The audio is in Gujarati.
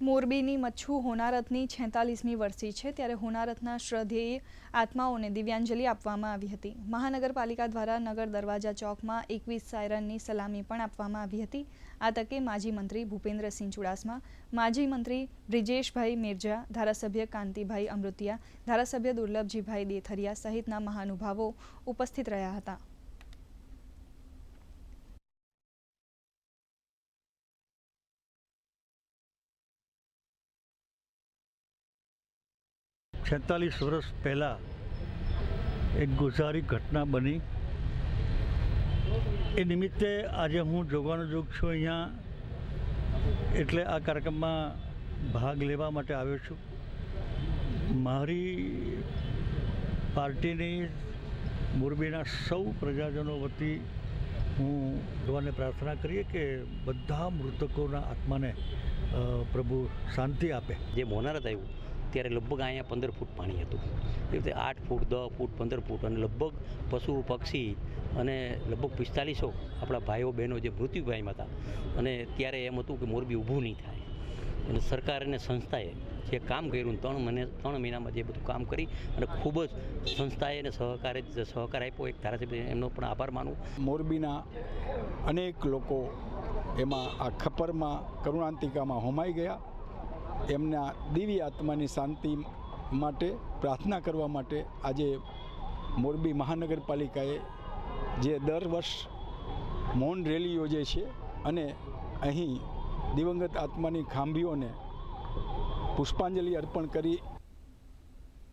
મોરબીની મચ્છુ હોનારતની 46મી વર્ષી છે, ત્યારે હોનારતના શ્રદ્ધેય આત્માઓને દિવ્યાંજલિ આપવામાં આવી હતી. મહાનગરપાલિકા દ્વારા નગર દરવાજા ચોકમાં 21 સાયરનની સલામી પણ આપવામાં આવી હતી. આ તકે માજી મંત્રી ભૂપેન્દ્રસિંહ ચુડાસમા, માજી મંત્રી બ્રિજેશભાઈ મિર્જા, ધારાસભ્ય કાંતિભાઈ અમૃતિયા, ધારાસભ્ય દુર્લભજીભાઈ દેથરિયા સહિતના મહાનુભાવો ઉપસ્થિત રહ્યા હતા. છેતાલીસ વર્ષ પહેલાં એક ગુજારી ઘટના બની. એ નિમિત્તે આજે હું જોગાનો જોગ છું અહીંયા, એટલે આ કાર્યક્રમમાં ભાગ લેવા માટે આવ્યો છું. મારી પાર્ટીની મોરબીના સૌ પ્રજાજનો વતી હું ભગવાનને પ્રાર્થના કરીએ કે બધા મૃતકોના આત્માને પ્રભુ શાંતિ આપે. જે હોનારત આવ્યું ત્યારે લગભગ અહીંયા 15 ફૂટ પાણી હતું. એ રીતે 8 ફૂટ 10 ફૂટ 15 ફૂટ અને લગભગ પશુ પક્ષી અને લગભગ 4500 આપણા ભાઈઓ બહેનો જે મૃત્યુ પામ્યા હતા. અને ત્યારે એમ હતું કે મોરબી ઊભું નહીં થાય. અને સરકાર અને સંસ્થાએ જે કામ કર્યું 3 મહિનામાં જે બધું કામ કરી અને ખૂબ જ સંસ્થાએ અને સહકાર આપ્યો. એક ધારાસભ્ય એમનો પણ આભાર માનું. મોરબીના અનેક લોકો એમાં આ ખપ્પરમાં કરુણાંતિકામાં હોમાઈ ગયા. એમના દિવ્ય આત્માની શાંતિ માટે પ્રાર્થના કરવા માટે આજે મોરબી મહાનગરપાલિકાએ જે દર વર્ષ મૌન રેલી યોજે છે અને અહીં દિવંગત આત્માની ખાંભીઓને પુષ્પાંજલિ અર્પણ કરી